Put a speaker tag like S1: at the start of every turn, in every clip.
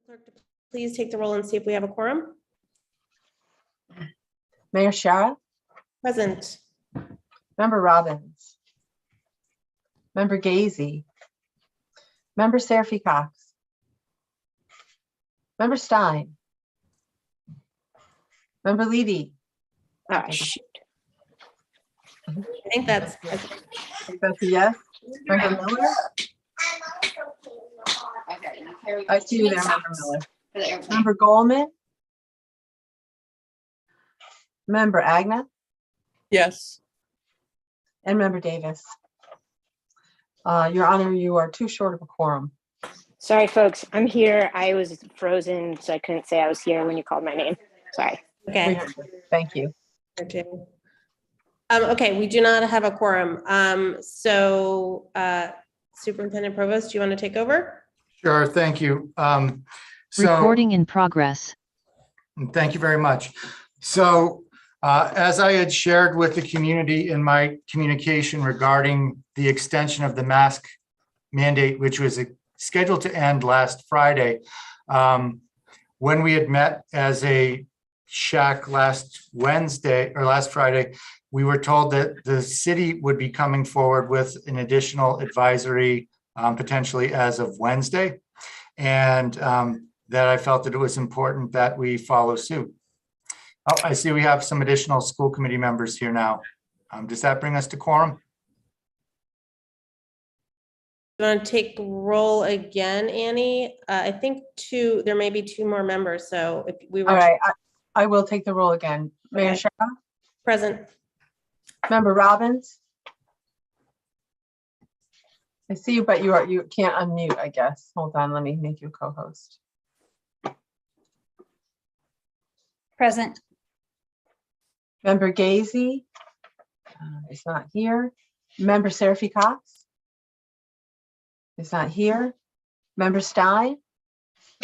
S1: Clerk to please take the roll and see if we have a quorum.
S2: Mayor Shara,
S1: Present.
S2: Member Robbins, Member Gazy, Member Seraphy Cox, Member Stein, Member Levy.
S1: Oh, shoot. I think that's
S2: I think that's a yes. Member Miller, I see you there, Member Miller. Member Goldman, Member Agna,
S3: Yes.
S2: and Member Davis. Your Honor, you are too short of a quorum.
S4: Sorry, folks. I'm here. I was frozen, so I couldn't say I was here when you called my name. Sorry.
S1: okay.
S2: Thank you.
S1: Okay, we do not have a quorum. Superintendent Provost, do you want to take over?
S5: Sure, thank you.
S6: Recording in progress.
S5: Thank you very much. So as I had shared with the community in my communication regarding the extension of the mask mandate, which was scheduled to end last Friday, when we had met as a SHAC last Friday, we were told that the city would be coming forward with an additional advisory potentially as of Wednesday, and that I felt that it was important that we follow suit. Oh, I see we have some additional school committee members here now. Does that bring us to quorum?
S1: You want to take roll again, Annie? I think there may be two more members, so if we were.
S2: All right, I will take the roll again. Mayor
S1: Okay.
S2: Shara,
S1: Present.
S2: Member Robbins. I see you, but you can't unmute, I guess. Hold on, let me make you co-host.
S7: Present.
S2: Member Gazy is not here. Member Seraphy Cox is not here. Member Stein.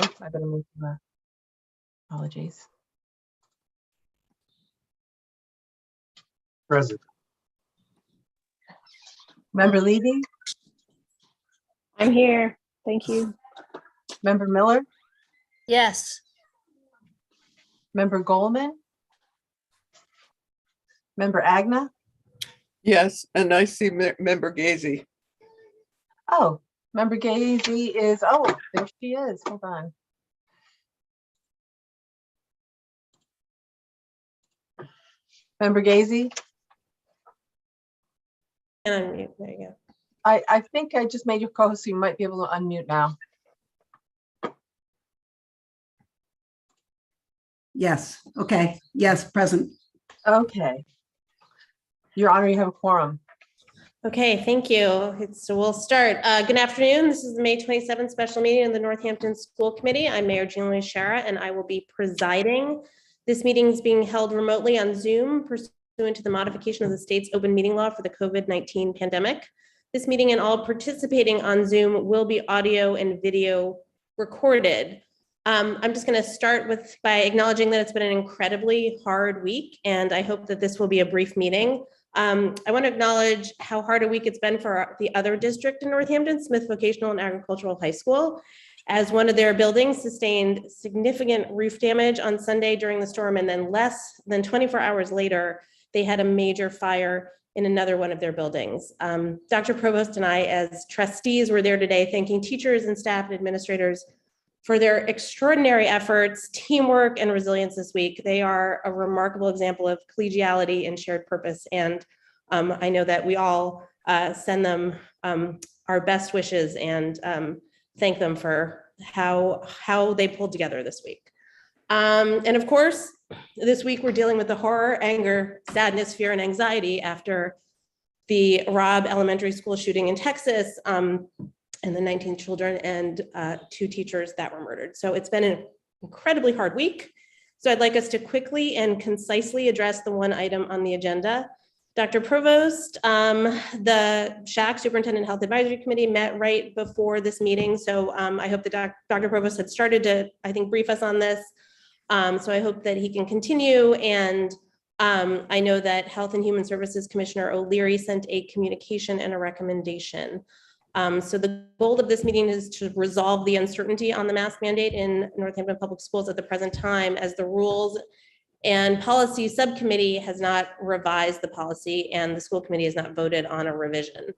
S2: Oops, I better move to apologies.
S5: Present.
S2: Member Levy,
S4: I'm here. Thank you.
S2: Member Miller,
S7: Yes.
S2: Member Goldman, Member Agna.
S3: Yes, and I see Member Gazy.
S2: Oh, Member Gazy is, there she is. Hold on. Member Gazy,
S1: And unmute. There you go.
S2: I think I just made you co-host, so you might be able to unmute now.
S8: Yes, okay, yes, present.
S2: Okay. Your Honor, you have a quorum.
S1: Okay, thank you. So we'll start. Good afternoon. This is the May 27th special meeting of the Northampton School Committee. I'm Mayor Julie Shara, and I will be presiding. This meeting is being held remotely on Zoom pursuant to the modification of the state's open meeting law for the COVID-19 pandemic. This meeting and all participating on Zoom will be audio and video recorded. I'm just going to start by acknowledging that it's been an incredibly hard week, and I hope that this will be a brief meeting. I want to acknowledge how hard a week it's been for the other district in Northampton, Smith Vocational and Agricultural High School, as one of their buildings sustained significant roof damage on Sunday during the storm, and then less than 24 hours later, they had a major fire in another one of their buildings. Dr. Provost and I, as trustees, were there today thanking teachers and staff and administrators for their extraordinary efforts, teamwork, and resilience this week. They are a remarkable example of collegiality and shared purpose. And I know that we all send them our best wishes and thank them for how they pulled together this week. And of course, this week we're dealing with the horror, anger, sadness, fear, and anxiety after the Robb Elementary School shooting in Texas, and the 19 children and 2 teachers that were murdered. So it's been an incredibly hard week. So I'd like us to quickly and concisely address the one item on the agenda. Dr. Provost, the SHAC Superintendent Health Advisory Committee met right before this meeting. So I hope that Dr. Provost had started to, I think, brief us on this. So I hope that he can continue. And I know that Health and Human Services Commissioner O'Leary sent a communication and a recommendation. So the goal of this meeting is to resolve the uncertainty on the mask mandate in Northampton Public Schools at the present time, as the Rules and Policy Subcommittee has not revised the policy and the school committee has not voted on a revision.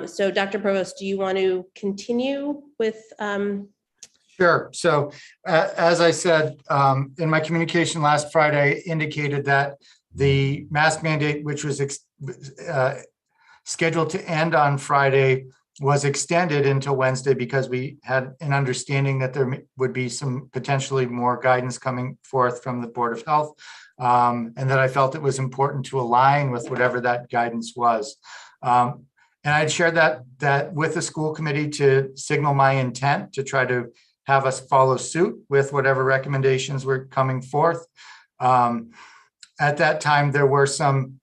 S1: So Dr. Provost, do you want to continue with?
S5: Sure. So as I said, in my communication last Friday, indicated that the mask mandate, which was scheduled to end on Friday, was extended until Wednesday because we had an understanding that there would be some potentially more guidance coming forth from the Board of Health, and that I felt it was important to align with whatever that guidance was. And I'd shared that with the school committee to signal my intent to try to have us follow suit with whatever recommendations were coming forth. At that time, there were some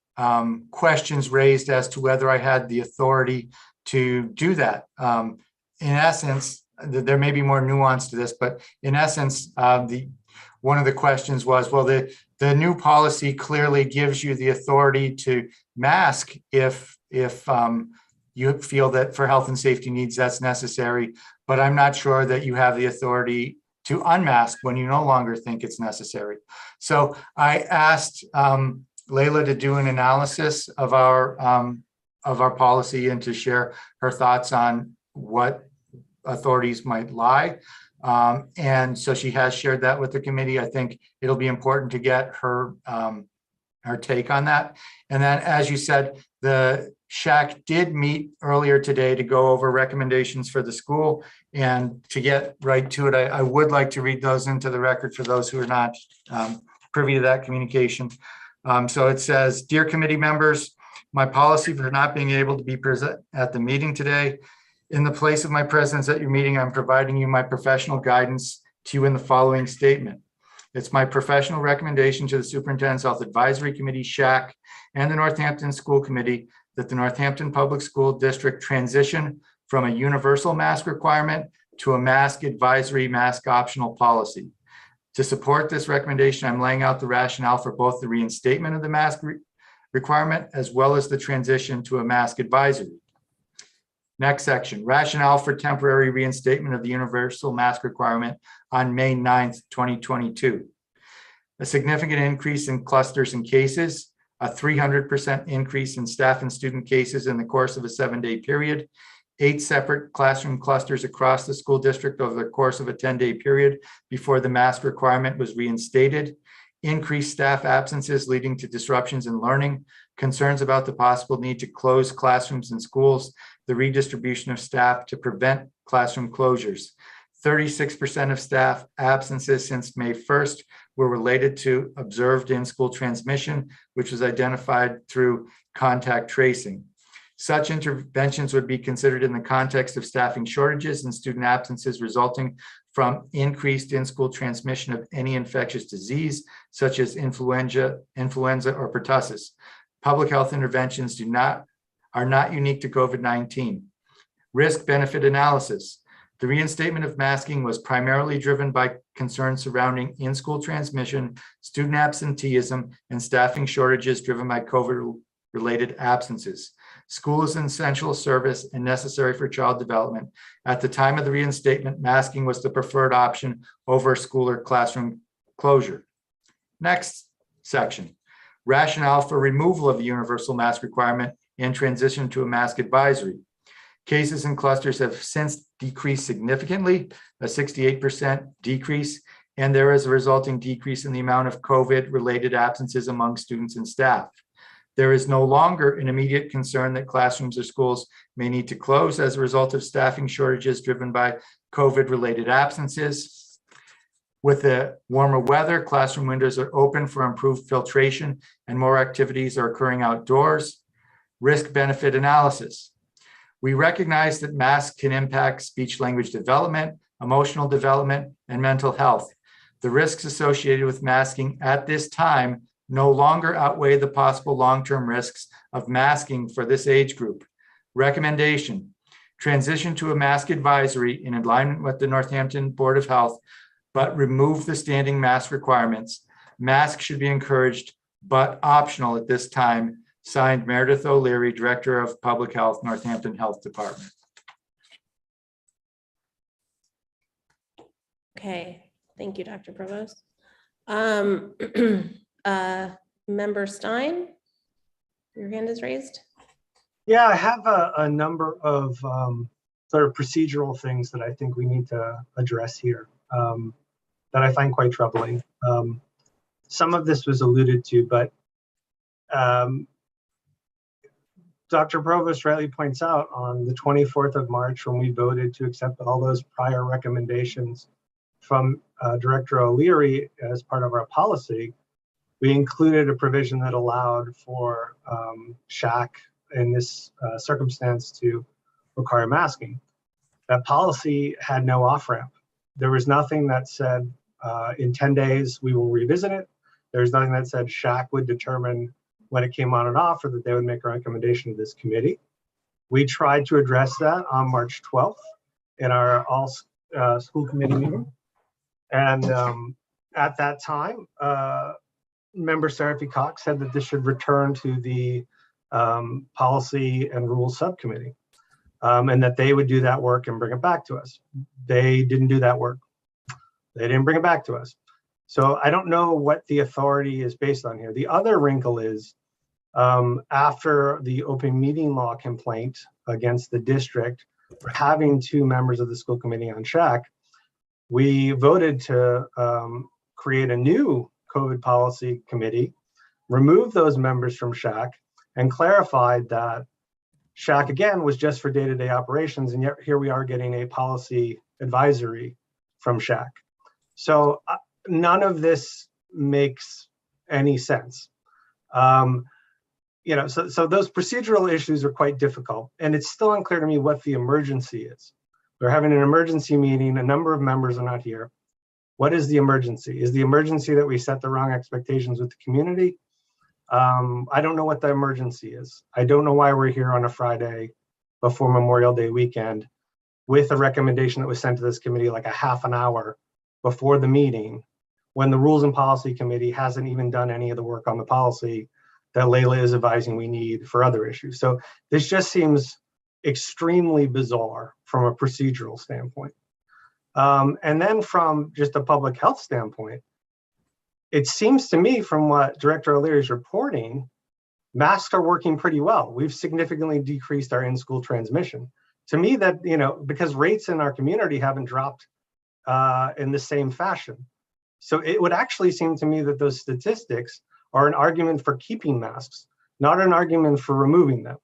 S5: questions raised as to whether I had the authority to do that. In essence, there may be more nuance to this, but in essence, one of the questions was, well, the new policy clearly gives you the authority to mask if you feel that for health and safety needs that's necessary, but I'm not sure that you have the authority to unmask when you no longer think it's necessary. So I asked Layla to do an analysis of our policy and to share her thoughts on what authorities might lie. And so she has shared that with the committee. I think it'll be important to get her take on that. And then, as you said, the SHAC did meet earlier today to go over recommendations for the school. And to get right to it, I would like to read those into the record for those who are not privy to that communication. So it says, "Dear committee members, my policy for not being able to be present at the meeting today. In the place of my presence at your meeting, I'm providing you my professional guidance to you in the following statement. It's my professional recommendation to the Superintendent's Health Advisory Committee, SHAC, and the Northampton School Committee that the Northampton Public School District transition from a universal mask requirement to a mask advisory, mask optional policy. To support this recommendation, I'm laying out the rationale for both the reinstatement of the mask requirement as well as the transition to a mask advisory." Next section, rationale for temporary reinstatement of the universal mask requirement on May 9th, 2022. A significant increase in clusters and cases, a 300% increase in staff and student cases in the course of a 7-day period, 8 separate classroom clusters across the school district over the course of a 10-day period before the mask requirement was reinstated, increased staff absences leading to disruptions in learning, concerns about the possible need to close classrooms and schools, the redistribution of staff to prevent classroom closures. 36% of staff absences since May 1st were related to observed in-school transmission, which was identified through contact tracing. Such interventions would be considered in the context of staffing shortages and student absences resulting from increased in-school transmission of any infectious disease, such as influenza or pertussis. Public health interventions are not unique to COVID-19. Risk-benefit analysis. The reinstatement of masking was primarily driven by concerns surrounding in-school transmission, student absenteeism, and staffing shortages driven by COVID-related absences. School is an essential service and necessary for child development. At the time of the reinstatement, masking was the preferred option over school or classroom closure. Next section, rationale for removal of the universal mask requirement and transition to a mask advisory. Cases and clusters have since decreased significantly, a 68% decrease, and there is a resulting decrease in the amount of COVID-related absences among students and staff. There is no longer an immediate concern that classrooms or schools may need to close as a result of staffing shortages driven by COVID-related absences. With the warmer weather, classroom windows are open for improved filtration and more activities are occurring outdoors. Risk-benefit analysis. We recognize that masks can impact speech-language development, emotional development, and mental health. The risks associated with masking at this time no longer outweigh the possible long-term risks of masking for this age group. Recommendation: transition to a mask advisory in alignment with the Northampton Board of Health, but remove the standing mask requirements. Masks should be encouraged, but optional at this time. Signed, Meredith O'Leary, Director of Public Health, Northampton Health Department.
S1: Okay, thank you, Dr. Provost. Member Stein, your hand is raised.
S9: Yeah, I have a number of sort of procedural things that I think we need to address here that I find quite troubling. Some of this was alluded to, but Dr. Provost rightly points out on the 24th of March, when we voted to accept all those prior recommendations from Director O'Leary as part of our policy, we included a provision that allowed for SHAC in this circumstance to require masking. That policy had no off-ramp. There was nothing that said in 10 days we will revisit it. There's nothing that said SHAC would determine when it came on and off, or that they would make a recommendation to this committee. We tried to address that on March 12th in our all school committee meeting. And at that time, Member Seraphy Cox said that this should return to the Policy and Rules Subcommittee, and that they would do that work and bring it back to us. They didn't do that work. They didn't bring it back to us. So I don't know what the authority is based on here. The other wrinkle is after the open meeting law complaint against the district for having 2 members of the school committee on SHAC, we voted to create a new COVID policy committee, remove those members from SHAC, and clarified that SHAC again was just for day-to-day operations, and yet here we are getting a policy advisory from SHAC. So none of this makes any sense. So those procedural issues are quite difficult, and it's still unclear to me what the emergency is. We're having an emergency meeting, a number of members are not here. What is the emergency? Is the emergency that we set the wrong expectations with the community? I don't know what the emergency is. I don't know why we're here on a Friday before Memorial Day weekend with a recommendation that was sent to this committee like a half an hour before the meeting, when the Rules and Policy Committee hasn't even done any of the work on the policy that Layla is advising we need for other issues. So this just seems extremely bizarre from a procedural standpoint. And then from just a public health standpoint, it seems to me from what Director O'Leary is reporting, masks are working pretty well. We've significantly decreased our in-school transmission. To me, that, because rates in our community haven't dropped in the same fashion. So it would actually seem to me that those statistics are an argument for keeping masks, not an argument for removing them.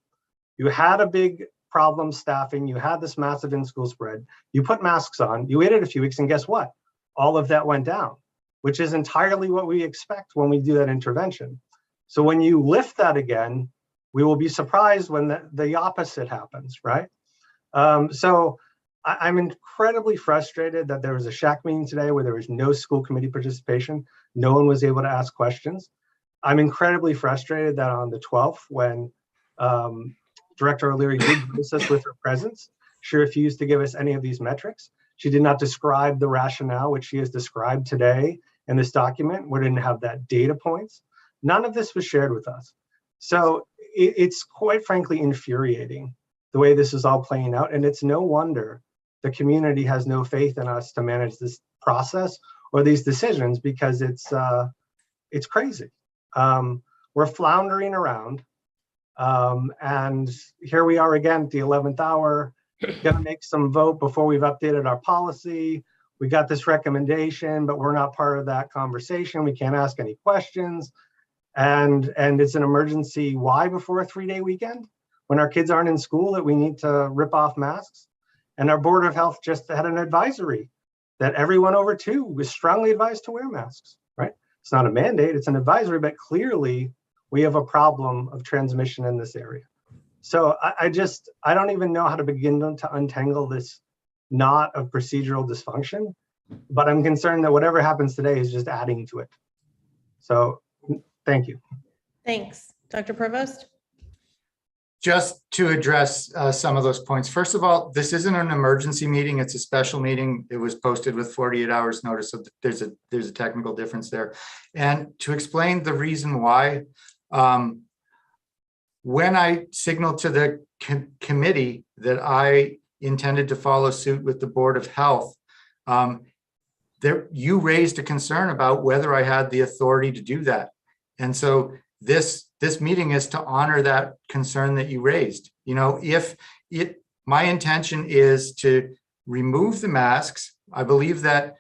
S9: You had a big problem staffing, you had this massive in-school spread, you put masks on, you waited a few weeks, and guess what? All of that went down, which is entirely what we expect when we do that intervention. So when you lift that again, we will be surprised when the opposite happens, right? So I'm incredibly frustrated that there was a SHAC meeting today where there was no school committee participation. No one was able to ask questions. I'm incredibly frustrated that on the 12th, when Director O'Leary did grace us with her presence, she refused to give us any of these metrics. She did not describe the rationale, which she has described today in this document. We didn't have that data points. None of this was shared with us. So it's quite frankly infuriating the way this is all playing out. And it's no wonder the community has no faith in us to manage this process or these decisions, because it's crazy. We're floundering around. And here we are again at the 11th hour, gonna make some vote before we've updated our policy. We got this recommendation, but we're not part of that conversation. We can't ask any questions. And it's an emergency. Why before a 3-day weekend? When our kids aren't in school, that we need to rip off masks? And our Board of Health just had an advisory that everyone over 2 was strongly advised to wear masks, right? It's not a mandate, it's an advisory, but clearly we have a problem of transmission in this area. So I don't even know how to begin to untangle this knot of procedural dysfunction, but I'm concerned that whatever happens today is just adding to it. So thank you.
S1: Thanks. Dr. Provost?
S5: Just to address some of those points. First of all, this isn't an emergency meeting, it's a special meeting. It was posted with 48 hours notice, so there's a technical difference there. And to explain the reason why, when I signaled to the committee that I intended to follow suit with the Board of Health, you raised a concern about whether I had the authority to do that. And so this meeting is to honor that concern that you raised. My intention is to remove the masks. I believe that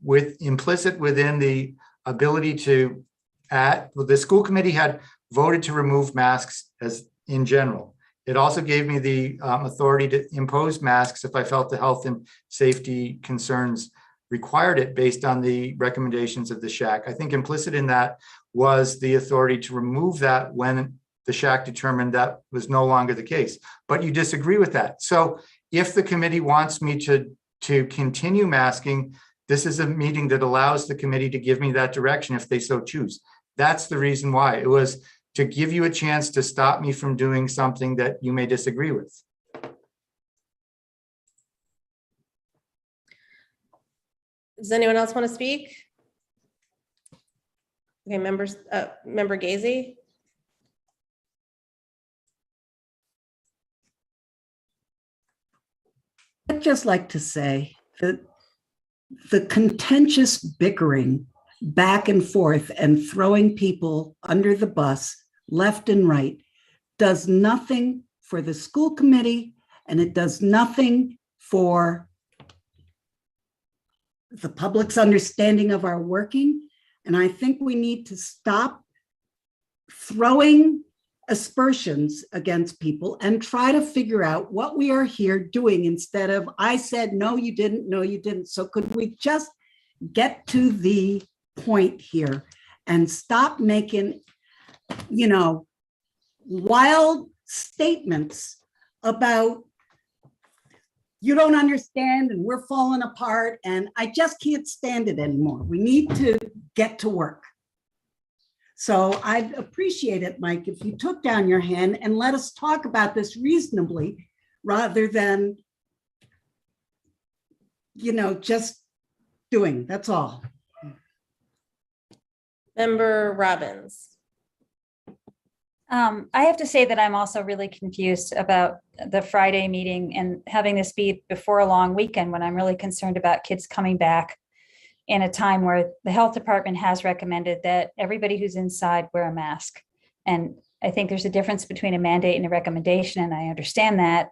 S5: with implicit within the ability to the school committee had voted to remove masks as in general. It also gave me the authority to impose masks if I felt the health and safety concerns required it based on the recommendations of the SHAC. I think implicit in that was the authority to remove that when the SHAC determined that was no longer the case. But you disagree with that. So if the committee wants me to continue masking, this is a meeting that allows the committee to give me that direction if they so choose. That's the reason why. It was to give you a chance to stop me from doing something that you may disagree with.
S1: Does anyone else want to speak? Okay, Member Gazy.
S8: I'd just like to say that the contentious bickering back and forth and throwing people under the bus left and right does nothing for the school committee, and it does nothing for the public's understanding of our working. And I think we need to stop throwing aspersions against people and try to figure out what we are here doing instead of, I said, no, you didn't, no, you didn't. So could we just get to the point here and stop making, wild statements about you don't understand and we're falling apart, and I just can't stand it anymore. We need to get to work. So I'd appreciate it, Mike, if you took down your hand and let us talk about this reasonably rather than, just doing, that's all.
S1: Member Robbins.
S7: I have to say that I'm also really confused about the Friday meeting and having this be before a long weekend when I'm really concerned about kids coming back in a time where the health department has recommended that everybody who's inside wear a mask. And I think there's a difference between a mandate and a recommendation, and I understand that.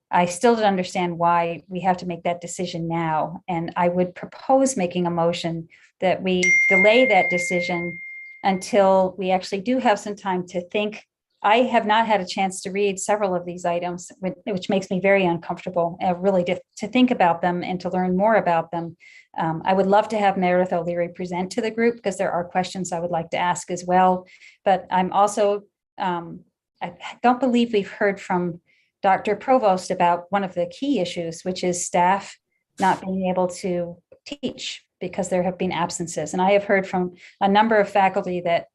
S7: I still don't understand why we have to make that decision now. And I would propose making a motion that we delay that decision until we actually do have some time to think. I have not had a chance to read several of these items, which makes me very uncomfortable, really to think about them and to learn more about them. I would love to have Meredith O'Leary present to the group because there are questions I would like to ask as well. But I'm also, I don't believe we've heard from Dr. Provost about one of the key issues, which is staff not being able to teach because there have been absences. And I have heard from a number of faculty that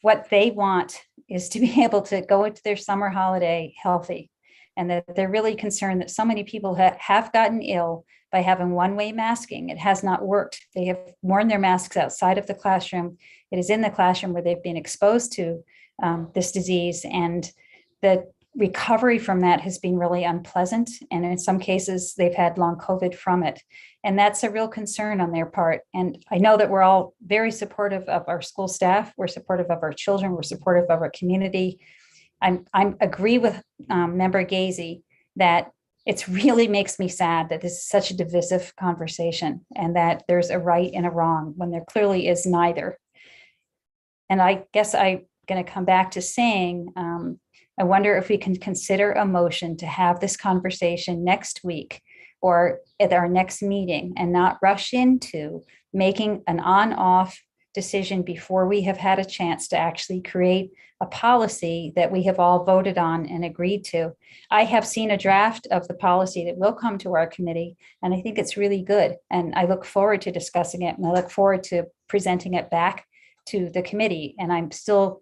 S7: what they want is to be able to go into their summer holiday healthy, and that they're really concerned that so many people have gotten ill by having one-way masking. It has not worked. They have worn their masks outside of the classroom. It is in the classroom where they've been exposed to this disease, and the recovery from that has been really unpleasant. And in some cases, they've had long COVID from it. And that's a real concern on their part. And I know that we're all very supportive of our school staff. We're supportive of our children. We're supportive of our community. I agree with Member Gazy that it really makes me sad that this is such a divisive conversation and that there's a right and a wrong when there clearly is neither. And I guess I'm going to come back to saying, I wonder if we can consider a motion to have this conversation next week or at our next meeting and not rush into making an on-off decision before we have had a chance to actually create a policy that we have all voted on and agreed to. I have seen a draft of the policy that will come to our committee, and I think it's really good. And I look forward to discussing it, and I look forward to presenting it back to the committee. And I'm still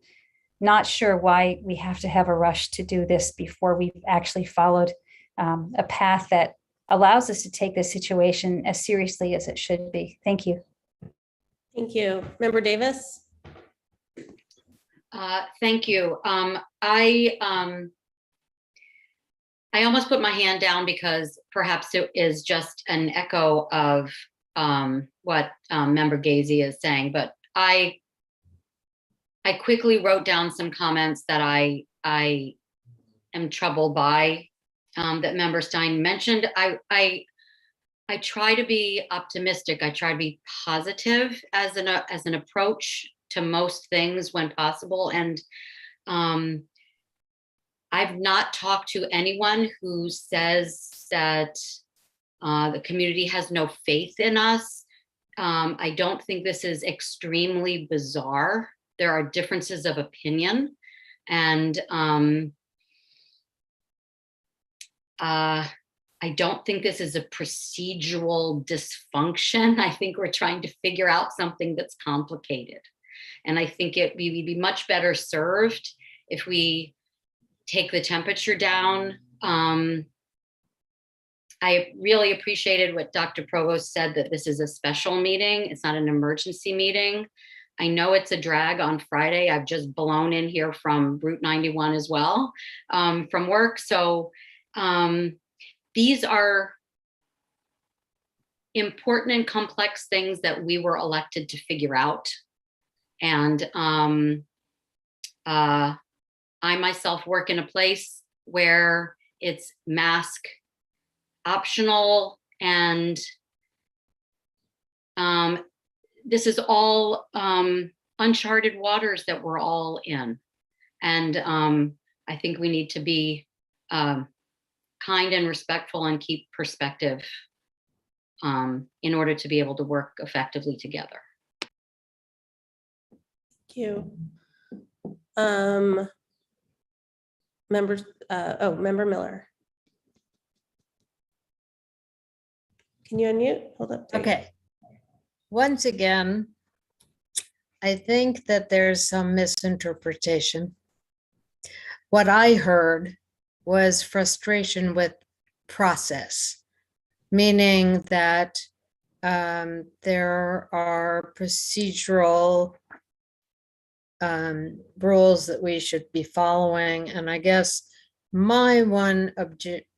S7: not sure why we have to have a rush to do this before we've actually followed a path that allows us to take this situation as seriously as it should be. Thank you.
S1: Thank you. Member Davis?
S10: Thank you. I almost put my hand down because perhaps it is just an echo of what Member Gazy is saying, but I quickly wrote down some comments that I am troubled by, that Member Stein mentioned. I try to be optimistic. I try to be positive as an approach to most things when possible. And I've not talked to anyone who says that the community has no faith in us. I don't think this is extremely bizarre. There are differences of opinion, and I don't think this is a procedural dysfunction. I think we're trying to figure out something that's complicated. And I think we'd be much better served if we take the temperature down. I really appreciated what Dr. Provost said, that this is a special meeting. It's not an emergency meeting. I know it's a drag on Friday. I've just blown in here from Route 91 as well, from work. So these are important and complex things that we were elected to figure out. And I myself work in a place where it's mask optional, and this is all uncharted waters that we're all in. And I think we need to be kind and respectful and keep perspective in order to be able to work effectively together.
S1: Thank you. Member Miller. Can you unmute? Hold up. There you go.
S11: Okay. Once again, I think that there's some misinterpretation. What I heard was frustration with process, meaning that there are procedural rules that we should be following. And I guess my one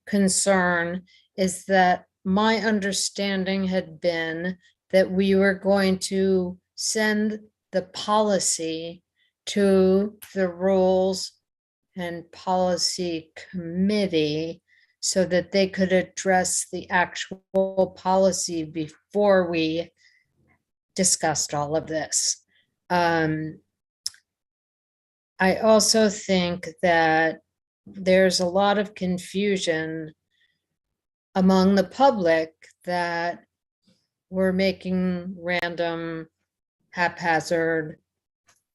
S11: concern is that my understanding had been that we were going to send the policy to the Rules and Policy Committee so that they could address the actual policy before we discussed all of this. I also think that there's a lot of confusion among the public that we're making random, haphazard,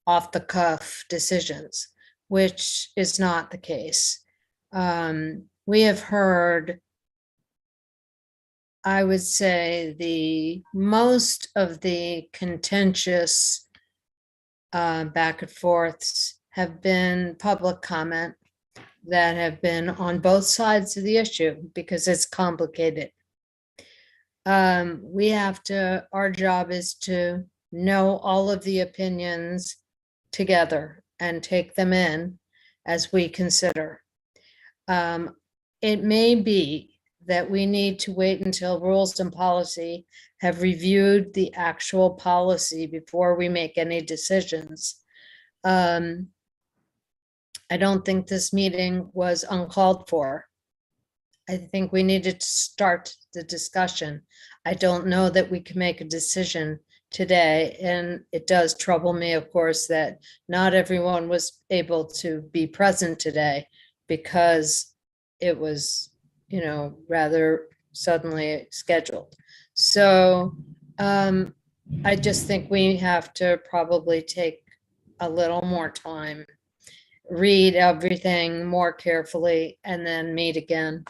S11: off-the-cuff decisions, which is not the case. We have heard, I would say, the most of the contentious back and forths have been public comment that have been on both sides of the issue because it's complicated. Our job is to know all of the opinions together and take them in as we consider. It may be that we need to wait until Rules and Policy have reviewed the actual policy before we make any decisions. I don't think this meeting was uncalled for. I think we needed to start the discussion. I don't know that we can make a decision today, and it does trouble me, of course, that not everyone was able to be present today because it was, rather suddenly scheduled. So I just think we have to probably take a little more time, read everything more carefully, and then meet again.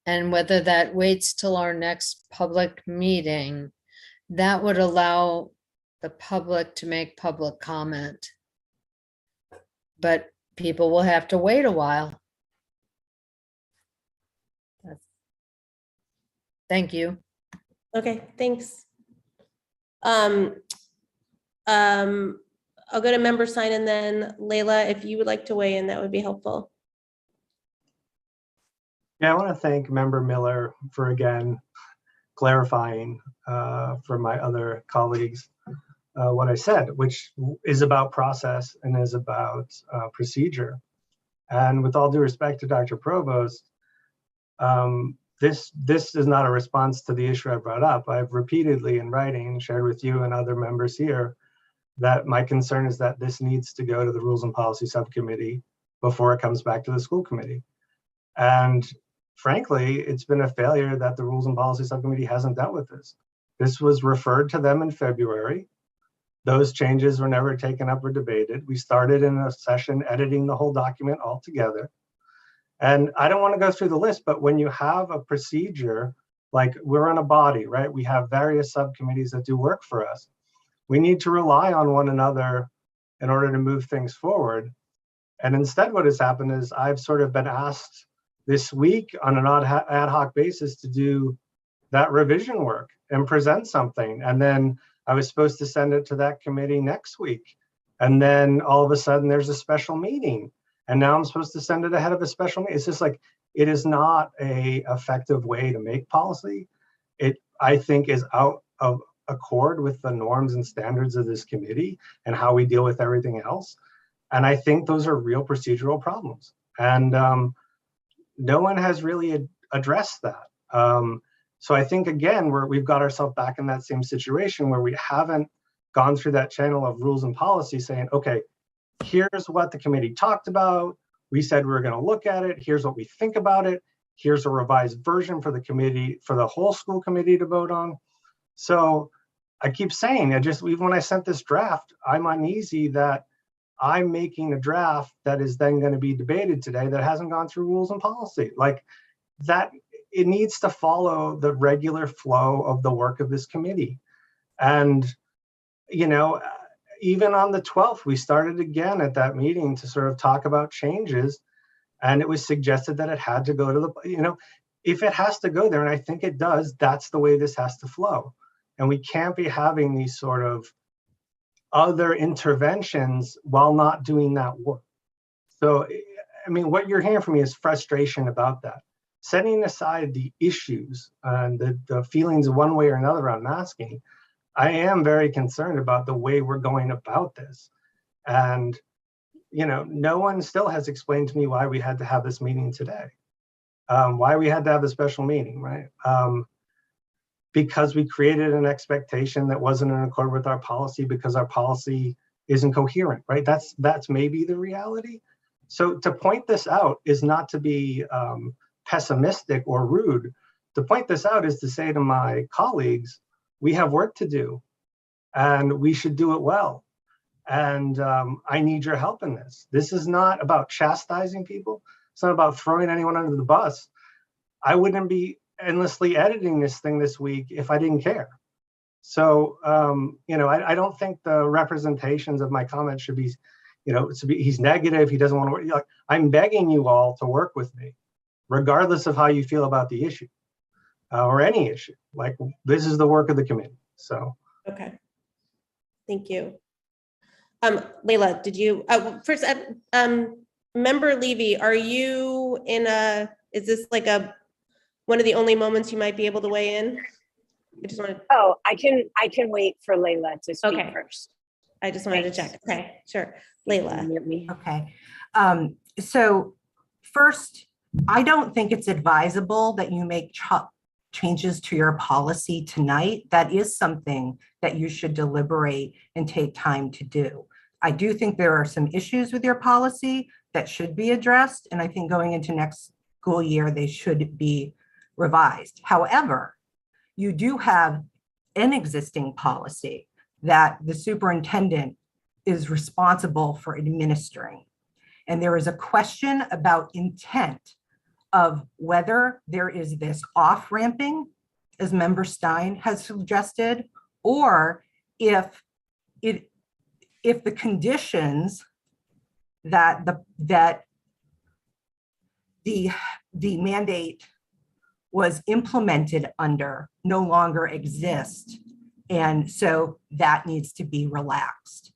S11: And whether that waits till our next public meeting, that would allow the public to make public comment. But people will have to wait a while. Thank you.
S1: Okay, thanks. I'll go to member sign, and then Layla, if you would like to weigh in, that would be helpful.
S9: Yeah, I want to thank Member Miller for again clarifying for my other colleagues what I said, which is about process and is about procedure. And with all due respect to Dr. Provost, this is not a response to the issue I brought up. I've repeatedly in writing shared with you and other members here that my concern is that this needs to go to the Rules and Policy Subcommittee before it comes back to the school committee. And frankly, it's been a failure that the Rules and Policy Subcommittee hasn't dealt with this. This was referred to them in February. Those changes were never taken up or debated. We started in a session editing the whole document altogether. And I don't want to go through the list, but when you have a procedure, like we're in a body, right? We have various subcommittees that do work for us. We need to rely on one another in order to move things forward. And instead what has happened is I've sort of been asked this week on an ad hoc basis to do that revision work and present something. And then I was supposed to send it to that committee next week. And then all of a sudden there's a special meeting. And now I'm supposed to send it ahead of a special meeting. It's just like, it is not a effective way to make policy. It, I think, is out of accord with the norms and standards of this committee and how we deal with everything else. And I think those are real procedural problems. And no one has really addressed that. So I think, again, we've got ourselves back in that same situation where we haven't gone through that channel of rules and policy saying, okay, here's what the committee talked about. We said we were going to look at it. Here's what we think about it. Here's a revised version for the committee, for the whole school committee to vote on. So I keep saying, even when I sent this draft, I'm uneasy that I'm making a draft that is then going to be debated today that hasn't gone through rules and policy. Like that, it needs to follow the regular flow of the work of this committee. And, you know, even on the 12th, we started again at that meeting to sort of talk about changes. And it was suggested that it had to go to the, you know, if it has to go there, and I think it does, that's the way this has to flow. And we can't be having these sort of other interventions while not doing that work. So, I mean, what you're hearing from me is frustration about that. Setting aside the issues and the feelings one way or another around masking, I am very concerned about the way we're going about this. And, you know, no one still has explained to me why we had to have this meeting today, why we had to have a special meeting, right? Because we created an expectation that wasn't in accord with our policy because our policy isn't coherent, right? That's maybe the reality. So to point this out is not to be pessimistic or rude. To point this out is to say to my colleagues, we have work to do and we should do it well. And I need your help in this. This is not about chastising people. It's not about throwing anyone under the bus. I wouldn't be endlessly editing this thing this week if I didn't care. So, you know, I don't think the representations of my comments should be, you know, he's negative, he doesn't want to work. Like, I'm begging you all to work with me, regardless of how you feel about the issue or any issue. Like, this is the work of the committee, so.
S1: Okay, thank you. Layla, did you, first, Member Levy, are you in is this like one of the only moments you might be able to weigh in? I just wanted.
S4: Oh, I can wait for Layla to speak first.
S1: I just wanted to check. Okay, sure. Layla.
S12: Okay. So first, I don't think it's advisable that you make changes to your policy tonight. That is something that you should deliberate and take time to do. I do think there are some issues with your policy that should be addressed. And I think going into next school year, they should be revised. However, you do have an existing policy that the superintendent is responsible for administering. And there is a question about intent of whether there is this off-ramping, as Member Stein has suggested, or if the conditions that the mandate was implemented under no longer exist, and so that needs to be relaxed.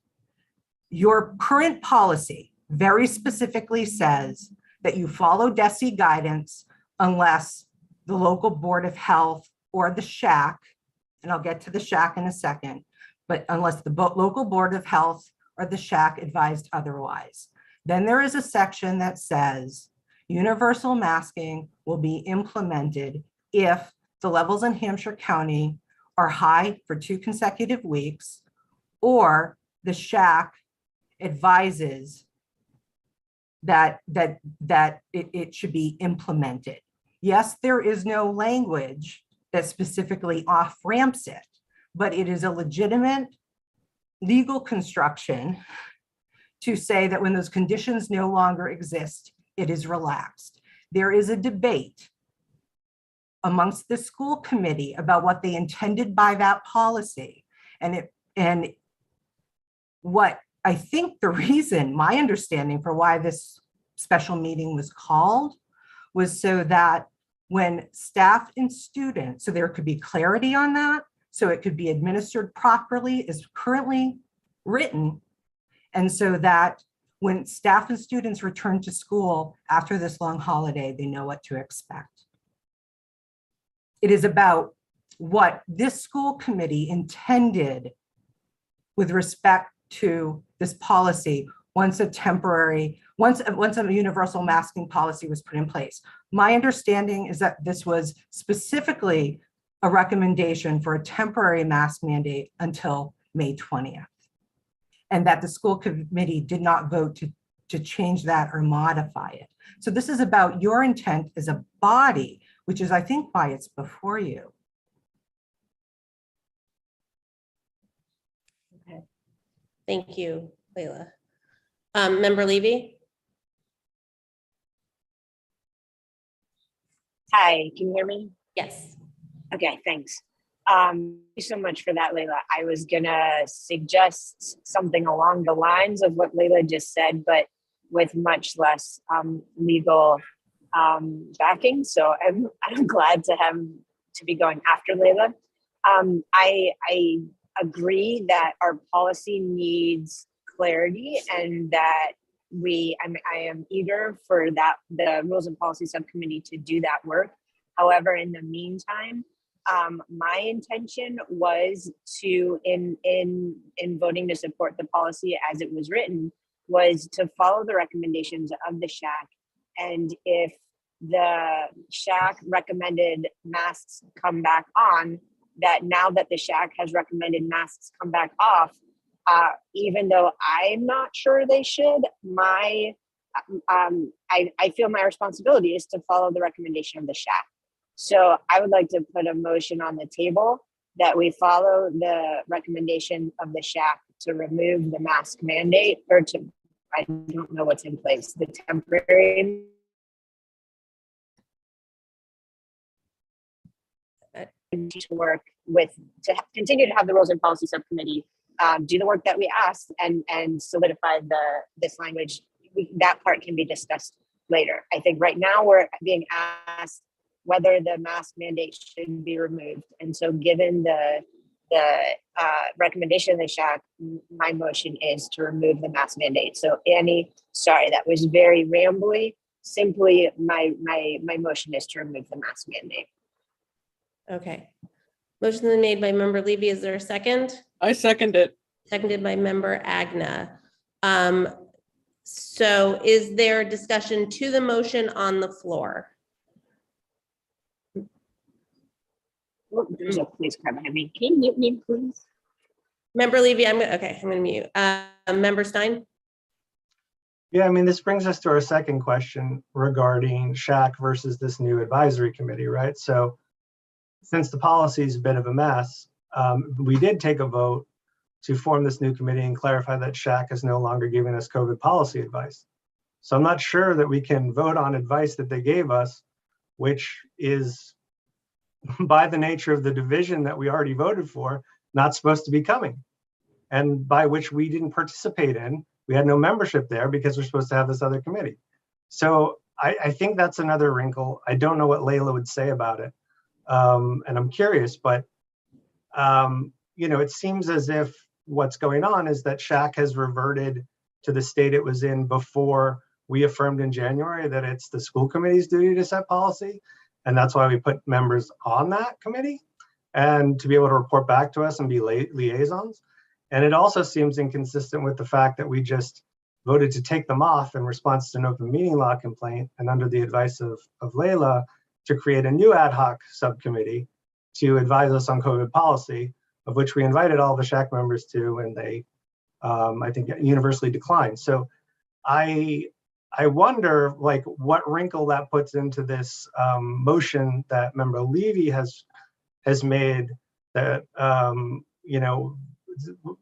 S12: Your current policy very specifically says that you follow DESE guidance unless the local Board of Health or the shack, and I'll get to the shack in a second, but unless the local board of health or the shack advised otherwise. Then there is a section that says universal masking will be implemented if the levels in Hampshire County are high for 2 consecutive weeks, or the shack advises that it should be implemented. Yes, there is no language that specifically off ramps it, but it is a legitimate legal construction to say that when those conditions no longer exist, it is relaxed. There is a debate amongst the school committee about what they intended by that policy. And what I think the reason, my understanding for why this special meeting was called was so that when staff and students, so there could be clarity on that, so it could be administered properly as currently written, and so that when staff and students return to school after this long holiday, they know what to expect. It is about what this school committee intended with respect to this policy once a universal masking policy was put in place. My understanding is that this was specifically a recommendation for a temporary mask mandate until May 20th. And that the school committee did not vote to change that or modify it. So this is about your intent as a body, which is, I think, why it's before you.
S1: Okay. Thank you, Layla. Member Levy?
S4: Hi, can you hear me?
S1: Yes.
S4: Okay, thanks. Thank you so much for that, Layla. I was gonna suggest something along the lines of what Layla just said, but with much less legal backing. So I'm glad to be going after Layla. I agree that our policy needs clarity, and that I am eager for the Rules and Policy Subcommittee to do that work. However, in the meantime, my intention was to, in voting to support the policy as it was written, was to follow the recommendations of the shack. And if the shack recommended masks come back on, that now that the shack has recommended masks come back off, even though I'm not sure they should, I feel my responsibility is to follow the recommendation of the shack. So I would like to put a motion on the table that we follow the recommendation of the shack to remove the mask mandate, or I don't know what's in place, the temporary. To work to continue to have the Rules and Policy Subcommittee do the work that we asked and solidify this language. That part can be discussed later. I think right now we're being asked whether the mask mandate should be removed. And so given the recommendation of the shack, my motion is to remove the mask mandate. So Annie, sorry, that was very rambly. Simply my motion is to remove the mask mandate.
S1: Okay. Motion been made by Member Levy. Is there a second?
S3: I second it.
S1: Seconded by Member Agna. So is there discussion to the motion on the floor?
S4: Oh, there's a police car behind me. Can you mute me, please?
S1: Member Levy, I'm going to mute. Member Stein?
S9: Yeah, I mean, this brings us to our second question regarding shack versus this new advisory committee, right? So since the policy is a bit of a mess, we did take a vote to form this new committee and clarify that shack is no longer giving us COVID policy advice. So I'm not sure that we can vote on advice that they gave us, which is by the nature of the division that we already voted for, not supposed to be coming, and by which we didn't participate in. We had no membership there because we're supposed to have this other committee. So I think that's another wrinkle. I don't know what Layla would say about it. And I'm curious, but it seems as if what's going on is that shack has reverted to the state it was in before we affirmed in January that it's the school committee's duty to set policy. And that's why we put members on that committee and to be able to report back to us and be liaisons. And it also seems inconsistent with the fact that we just voted to take them off in response to an open meeting law complaint and under the advice of Layla to create a new ad hoc subcommittee to advise us on COVID policy, of which we invited all the SHAC members to, and they, I think, universally declined. So I wonder, like, what wrinkle that puts into this motion that Member Levy has made that,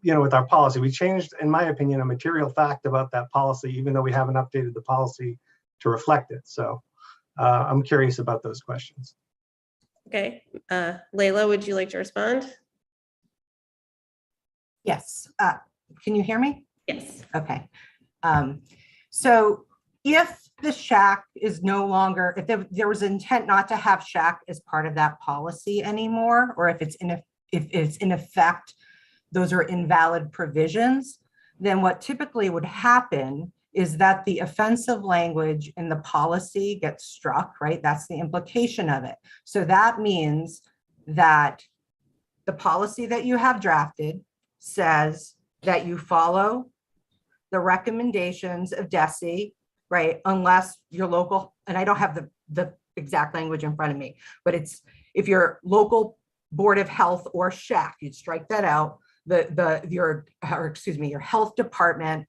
S9: with our policy. We changed, in my opinion, a material fact about that policy, even though we haven't updated the policy to reflect it. So I'm curious about those questions.
S1: Okay, Layla, would you like to respond?
S12: Yes. Can you hear me?
S1: Yes.
S12: Okay. So if the SHAC is no longer, if there was intent not to have SHAC as part of that policy anymore, or if it's in effect, those are invalid provisions, then what typically would happen is that the offensive language in the policy gets struck, right? That's the implication of it. So that means that the policy that you have drafted says that you follow the recommendations of DESE, right? Unless your local, and I don't have the exact language in front of me, but it's if your local Board of Health or SHAC, you'd strike that out, your health department,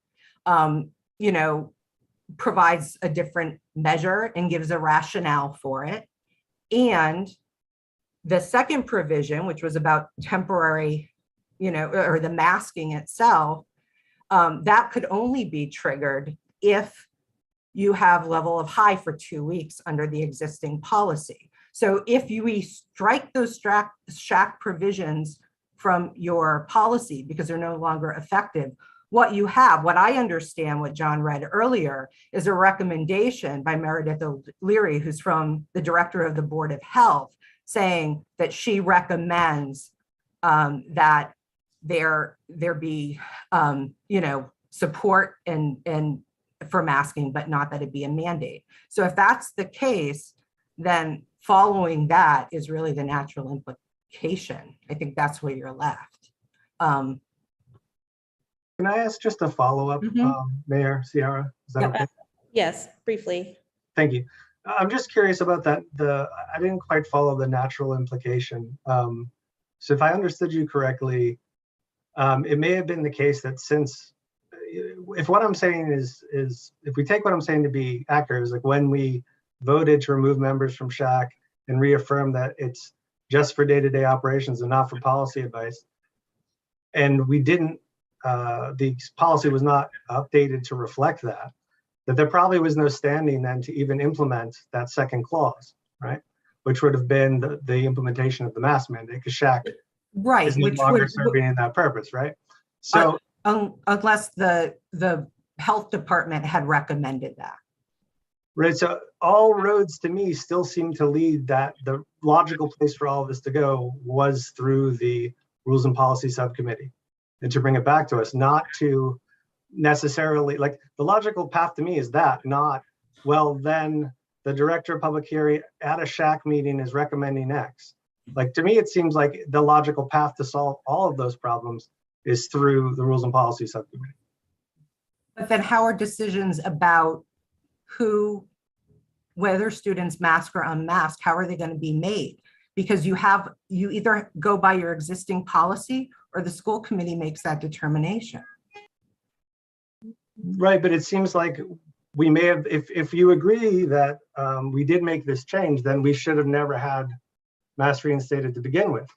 S12: provides a different measure and gives a rationale for it. And the second provision, which was about temporary, or the masking itself, that could only be triggered if you have level of high for 2 weeks under the existing policy. So if we strike those SHAC provisions from your policy because they're no longer effective, what I understand, what John read earlier, is a recommendation by Meredith O'Leary, who's from the director of the Board of Health, saying that she recommends that there be, support and for masking, but not that it be a mandate. So if that's the case, then following that is really the natural implication. I think that's where you're left.
S9: Can I ask just a follow-up, Mayor Sierra? Is that okay?
S1: Yes, briefly.
S9: Thank you. I'm just curious about that. I didn't quite follow the natural implication. So if I understood you correctly, it may have been the case that since, if what I'm saying is if we take what I'm saying to be accurate, is like when we voted to remove members from SHAC and reaffirm that it's just for day-to-day operations and not for policy advice, and we didn't, the policy was not updated to reflect that there probably was no standing then to even implement that second clause, right? Which would have been the implementation of the mask mandate, because SHAC is no longer serving that purpose, right? So
S12: unless the health department had recommended that.
S9: Right, so all roads to me still seem to lead that the logical place for all of this to go was through the Rules and Policy Subcommittee, and to bring it back to us, not to necessarily, like, the logical path to me is that, not, well, then the director of public hearing at a SHAC meeting is recommending X. Like, to me, it seems like the logical path to solve all of those problems is through the Rules and Policy Subcommittee.
S12: But then how are decisions about whether students mask or unmask, how are they going to be made? Because you either go by your existing policy or the school committee makes that determination.
S9: Right, but it seems like we may have, if you agree that we did make this change, then we should have never had mask reinstated to begin with.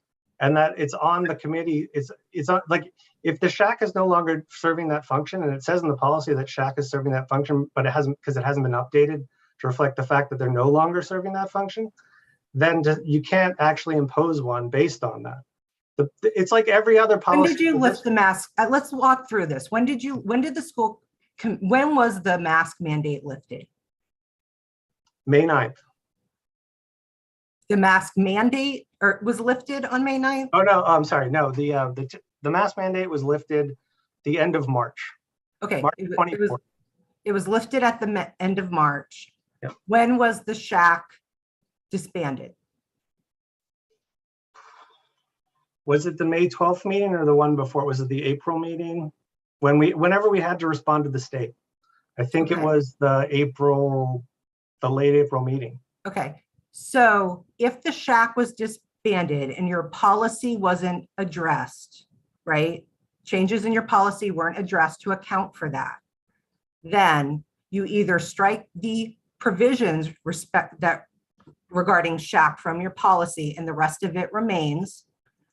S9: And that it's on the committee, it's on, like, if the SHAC is no longer serving that function, and it says in the policy that SHAC is serving that function, but it hasn't, because it hasn't been updated to reflect the fact that they're no longer serving that function, then you can't actually impose one based on that. It's like every other policy.
S12: When did you lift the mask? Let's walk through this. When was the mask mandate lifted?
S9: May 9th.
S12: The mask mandate was lifted on May 9th?
S9: Oh, no, I'm sorry. No, the mask mandate was lifted the end of March.
S12: Okay,
S9: March 24th.
S12: It was lifted at the end of March.
S9: Yep.
S12: When was the SHAC disbanded?
S9: Was it the May 12th meeting or the one before? Was it the April meeting? Whenever we had to respond to the state. I think it
S12: Okay.
S9: was the late April meeting.
S12: Okay, so if the shack was disbanded and your policy wasn't addressed, right? Changes in your policy weren't addressed to account for that. Then you either strike the provisions regarding shack from your policy and the rest of it remains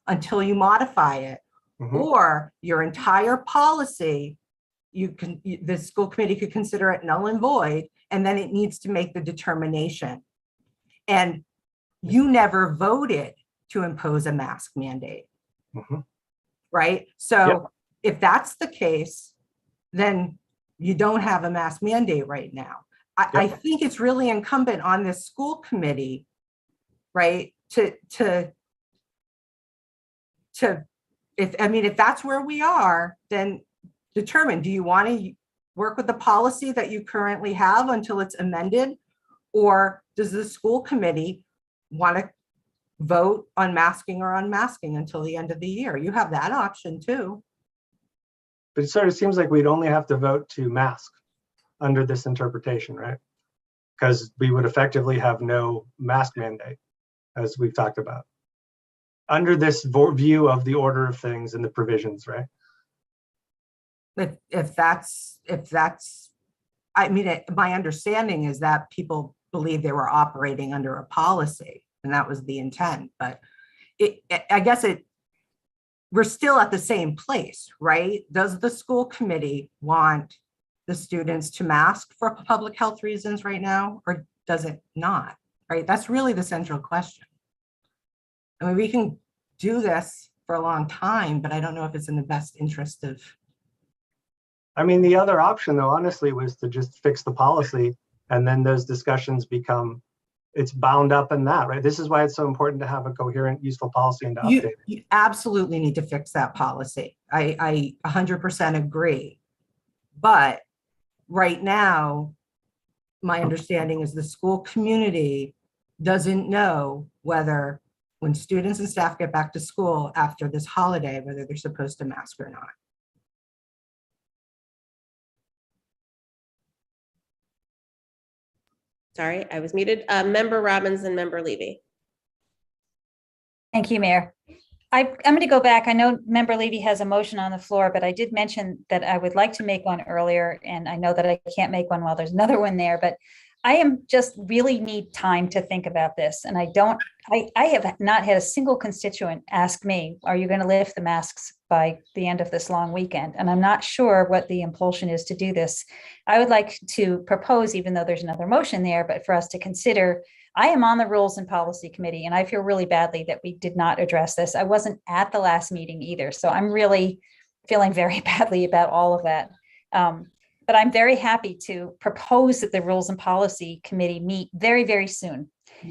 S12: until you modify it, or your entire policy, the school committee could consider it null and void, and then it needs to make the determination. And you never voted to impose a mask mandate, right? So if that's the case, then you don't have a mask mandate right now. I think it's really incumbent on this school committee, right? If that's where we are, then determine, do you want to work with the policy that you currently have until it's amended? Or does the school committee want to vote on masking or unmasking until the end of the year? You have that option too.
S9: But it sort of seems like we'd only have to vote to mask under this interpretation, right? Because we would effectively have no mask mandate, as we've talked about, under this view of the order of things and the provisions, right?
S12: My understanding is that people believe they were operating under a policy and that was the intent, but we're still at the same place, right? Does the school committee want the students to mask for public health reasons right now, or does it not, right? That's really the central question. I mean, we can do this for a long time, but I don't know if it's in the best interest of.
S9: I mean, the other option though, honestly, was to just fix the policy and then those discussions it's bound up in that, right? This is why it's so important to have a coherent, useful policy and to update it.
S12: You absolutely need to fix that policy. I 100% agree. But right now, my understanding is the school community doesn't know whether when students and staff get back to school after this holiday, whether they're supposed to mask or not.
S1: Sorry, I was muted. Member Robbins and Member Levy.
S7: Thank you, Mayor. I'm going to go back. I know Member Levy has a motion on the floor, but I did mention that I would like to make one earlier, and I know that I can't make one while there's another one there, but I really need time to think about this. And I have not had a single constituent ask me, are you going to lift the masks by the end of this long weekend? And I'm not sure what the impulsion is to do this. I would like to propose, even though there's another motion there, but for us to consider, I am on the Rules and Policy Committee, and I feel really badly that we did not address this. I wasn't at the last meeting either, so I'm really feeling very badly about all of that. But I'm very happy to propose that the Rules and Policy Committee meet very, very soon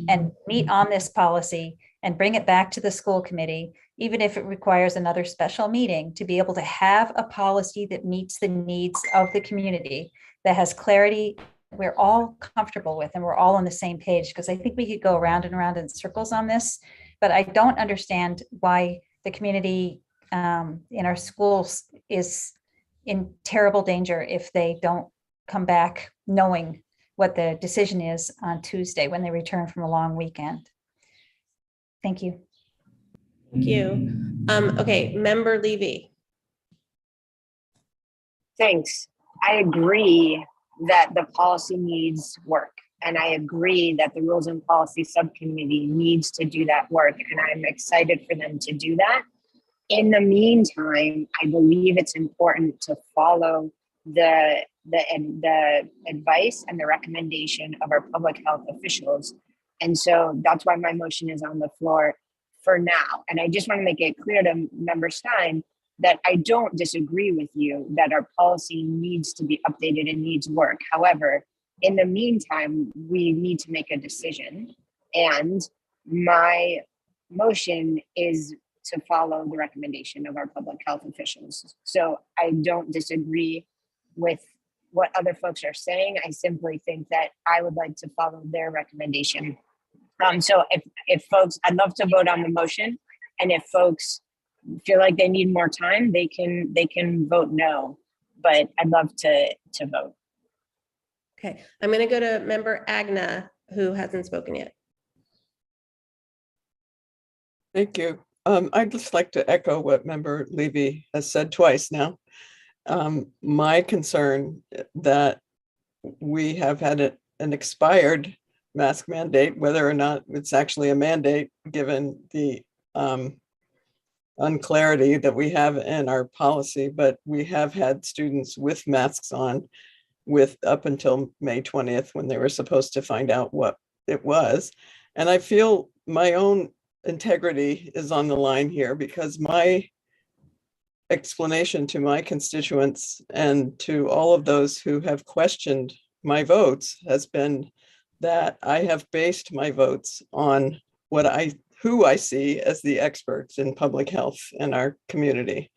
S7: and meet on this policy and bring it back to the school committee, even if it requires another special meeting, to be able to have a policy that meets the needs of the community, that has clarity we're all comfortable with and we're all on the same page, because I think we could go around and around in circles on this, but I don't understand why the community in our schools is in terrible danger if they don't come back knowing what the decision is on Tuesday when they return from a long weekend. Thank you.
S1: Thank you. Okay, Member Levy.
S4: Thanks. I agree that the policy needs work. And I agree that the Rules and Policy Subcommittee needs to do that work. And I'm excited for them to do that. In the meantime, I believe it's important to follow the advice and the recommendation of our public health officials. And so that's why my motion is on the floor for now. And I just want to make it clear to Member Stein that I don't disagree with you that our policy needs to be updated and needs work. However, in the meantime, we need to make a decision. And my motion is to follow the recommendation of our public health officials. So I don't disagree with what other folks are saying. I simply think that I would like to follow their recommendation So if folks, I'd love to vote on the motion, and if folks feel like they need more time, they can vote no, but I'd love to vote.
S1: Okay, I'm going to go to member Agna, who hasn't spoken yet.
S3: Thank you. I'd just like to echo what Member Levy has said twice now. My concern that we have had an expired mask mandate, whether or not it's actually a mandate, given the unclarity that we have in our policy, but we have had students with masks on with up until May 20th, when they were supposed to find out what it was. And I feel my own integrity is on the line here, because my explanation to my constituents and to all of those who have questioned my votes has been that I have based my votes on who I see as the experts in public health in our community.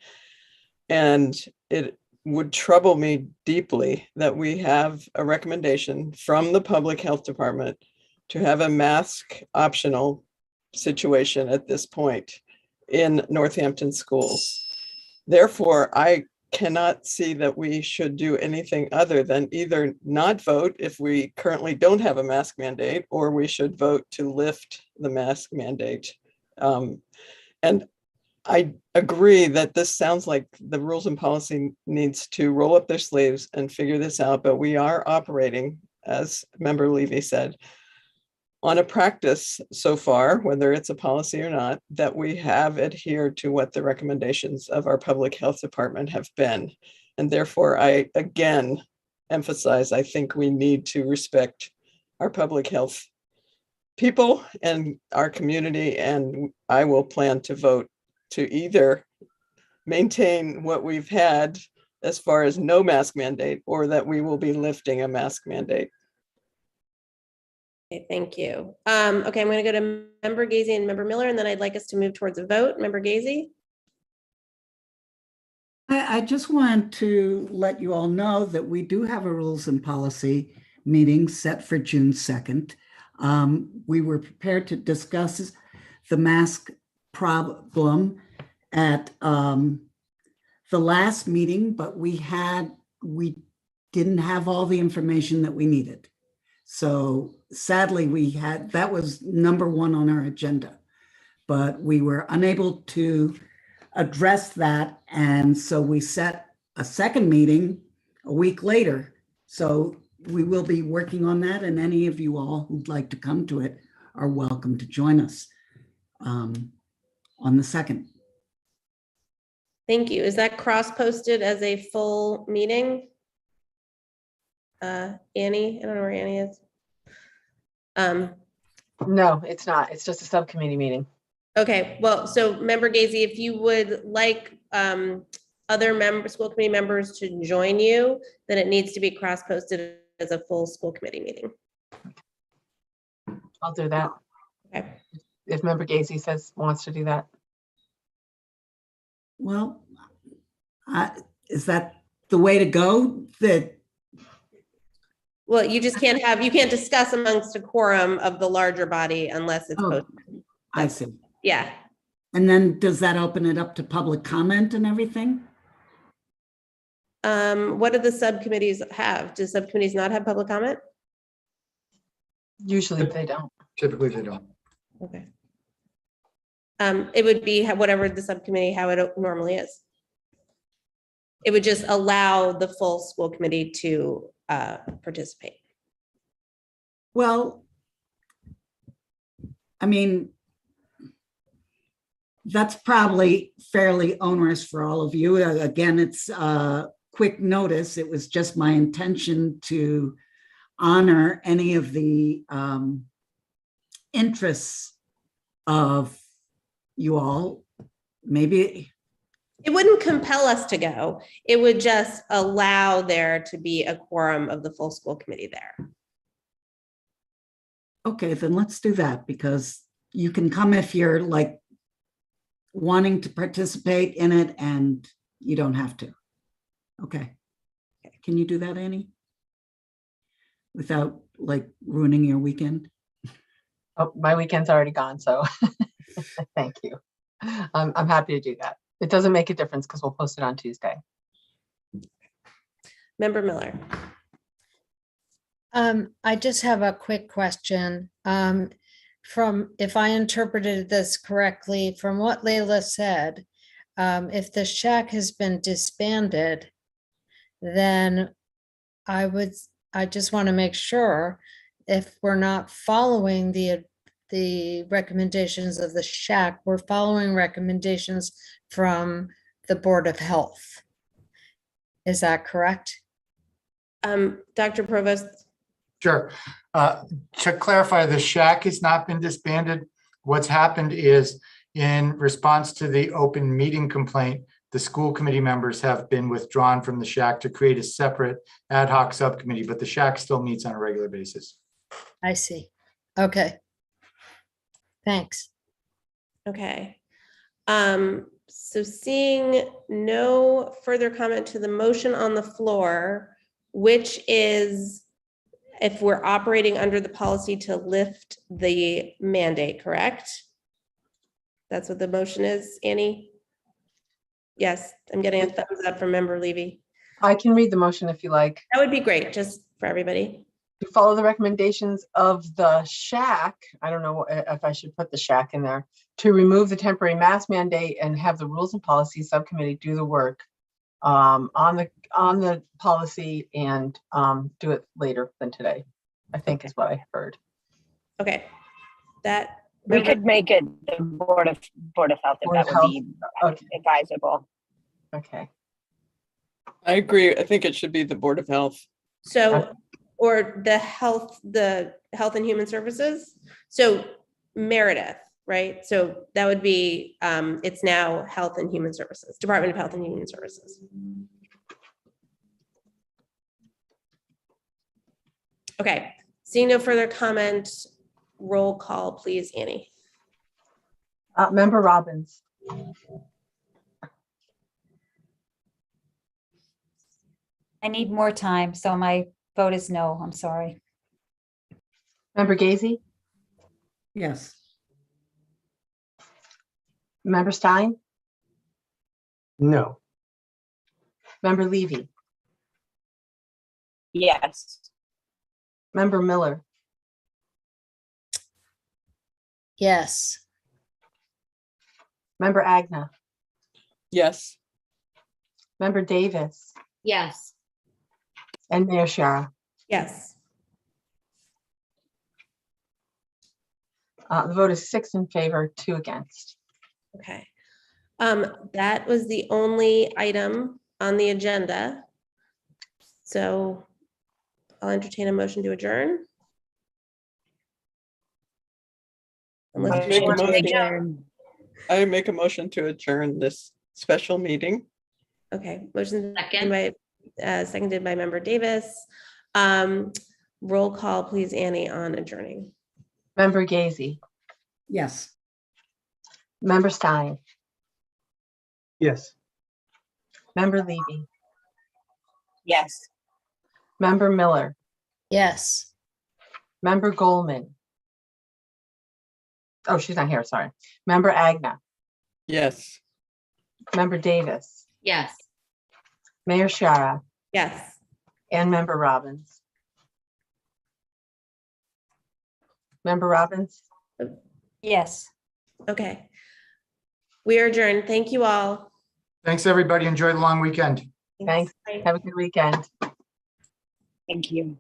S3: And it would trouble me deeply that we have a recommendation from the public health department to have a mask optional situation at this point in Northampton schools. Therefore, I cannot see that we should do anything other than either not vote if we currently don't have a mask mandate, or we should vote to lift the mask mandate. And I agree that this sounds like the rules and policy needs to roll up their sleeves and figure this out, but we are operating, as Member Levy said, on a practice so far, whether it's a policy or not, that we have adhered to what the recommendations of our public health department have been. And therefore, I again emphasize, I think we need to respect our public health people and our community, and I will plan to vote to either maintain what we've had as far as no mask mandate, or that we will be lifting a mask mandate.
S1: Okay, thank you. Okay, I'm going to go to Member Gazy and Member Miller, and then I'd like us to move towards a vote. Member Gazy?
S8: I just want to let you all know that we do have a rules and policy meeting set for June 2nd. We were prepared to discuss the mask problem at the last meeting, but we didn't have all the information that we needed. So sadly, that was number one on our agenda, but we were unable to address that. And so we set a second meeting a week later. So we will be working on that, and any of you all who'd like to come to it are welcome to join us on the 2nd.
S1: Thank you. Is that cross-posted as a full meeting? Annie, I don't know where Annie is.
S2: No, it's not. It's just a subcommittee meeting.
S1: Okay, well, so Member Gazy, if you would like other school committee members to join you, then it needs to be cross-posted as a full school committee meeting.
S2: I'll do that.
S1: Okay.
S2: If Member Gazy wants to do that.
S8: Well, is that the way to go?
S1: Well, you just can't discuss amongst a quorum of the larger body unless it's posted.
S8: I see.
S1: Yeah.
S8: And then does that open it up to public comment and everything?
S1: What do the subcommittees have? Do subcommittees not have public comment?
S2: Usually they don't.
S5: Typically, they don't.
S1: Okay. It would be whatever the subcommittee, how it normally is. It would just allow the full school committee to participate.
S8: Well, I mean, that's probably fairly onerous for all of you. Again, it's quick notice. It was just my intention to honor any of the interests of you all. Maybe
S1: it wouldn't compel us to go. It would just allow there to be a quorum of the full school committee there.
S8: Okay, then let's do that, because you can come if you're like wanting to participate in it, and you don't have to. Okay. Can you do that, Annie? Without like ruining your weekend?
S2: Oh, my weekend's already gone, so thank you. I'm happy to do that. It doesn't make a difference because we'll post it on Tuesday.
S1: Member Miller.
S11: I just have a quick question. From, if I interpreted this correctly, from what Leila said, if the shack has been disbanded, then I just want to make sure if we're not following the recommendations of the shack, we're following recommendations from the Board of Health. Is that correct?
S1: Dr. Provost.
S5: Sure. To clarify, the shack has not been disbanded. What's happened is in response to the open meeting complaint, the school committee members have been withdrawn from the shack to create a separate ad hoc subcommittee, but the shack still meets on a regular basis.
S11: I see. Okay. Thanks.
S1: Okay. So seeing no further comment to the motion on the floor, which is if we're operating under the policy to lift the mandate, correct? That's what the motion is, Annie? Yes, I'm getting a thumbs up from Member Levy.
S2: I can read the motion if you like.
S1: That would be great, just for everybody.
S2: To follow the recommendations of the shack, I don't know if I should put the shack in there, to remove the temporary mask mandate and have the rules and policies subcommittee do the work on the policy and do it later than today, I think is what I heard.
S1: Okay, that.
S4: We could make it the Board of Health if
S2: Board
S4: that
S2: of
S4: would be
S2: Okay.
S4: advisable.
S2: Okay.
S3: I agree. I think it should be the Board of Health.
S1: So, or the Health and Human Services. So Meredith, right? So that would be, it's now Health and Human Services, Department of Health and Human Services. Okay, seeing no further comment, roll call, please, Annie.
S2: Member Robbins.
S7: I need more time, so my vote is no. I'm sorry.
S2: Member Gazy.
S8: Yes.
S2: Member Stein.
S9: No.
S2: Member Levy.
S4: Yes.
S2: Member Miller.
S11: Yes.
S2: Member Agna.
S3: Yes.
S2: Member Davis.
S10: Yes.
S2: And Mayor Shara.
S1: Yes.
S2: The vote is 6 in favor, 2 against.
S1: Okay. That was the only item on the agenda. So I'll entertain a motion to adjourn. Unless
S3: Make a
S1: you want to
S3: motion.
S1: adjourn.
S3: I make a motion to adjourn this special meeting.
S1: Okay, motion
S10: Second.
S1: seconded by Member Davis. Roll call, please, Annie, on adjourning.
S2: Member Gazy.
S8: Yes.
S2: Member Stein.
S9: Yes.
S2: Member Levy.
S4: Yes.
S2: Member Miller.
S11: Yes.
S2: Member Goldman. Oh, she's not here, sorry. Member Agna.
S3: Yes.
S2: Member Davis.
S10: Yes.
S2: Mayor Shara.
S1: Yes.
S2: And Member Robbins. Member Robbins.
S7: Yes.
S1: Okay. We are adjourned. Thank you all.
S5: Thanks, everybody. Enjoy the long weekend.
S2: Thanks.
S1: Bye.
S2: Have a good weekend.
S4: Thank you.